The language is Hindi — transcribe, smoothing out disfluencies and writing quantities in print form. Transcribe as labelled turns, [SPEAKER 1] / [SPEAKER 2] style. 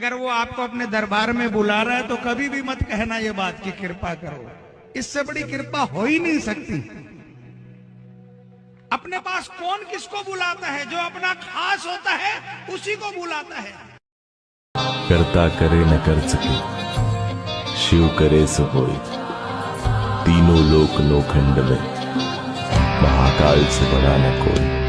[SPEAKER 1] अगर वो आपको अपने दरबार में बुला रहा है तो कभी भी मत कहना ये बात कि कृपा करो, इससे बड़ी कृपा हो ही नहीं सकती। अपने पास कौन किसको बुलाता है? जो अपना खास होता है उसी को बुलाता है।
[SPEAKER 2] करता करे न कर सके, शिव करे सो होय। तीनों लोक नोखंड में महाकाल से बड़ा न कोई।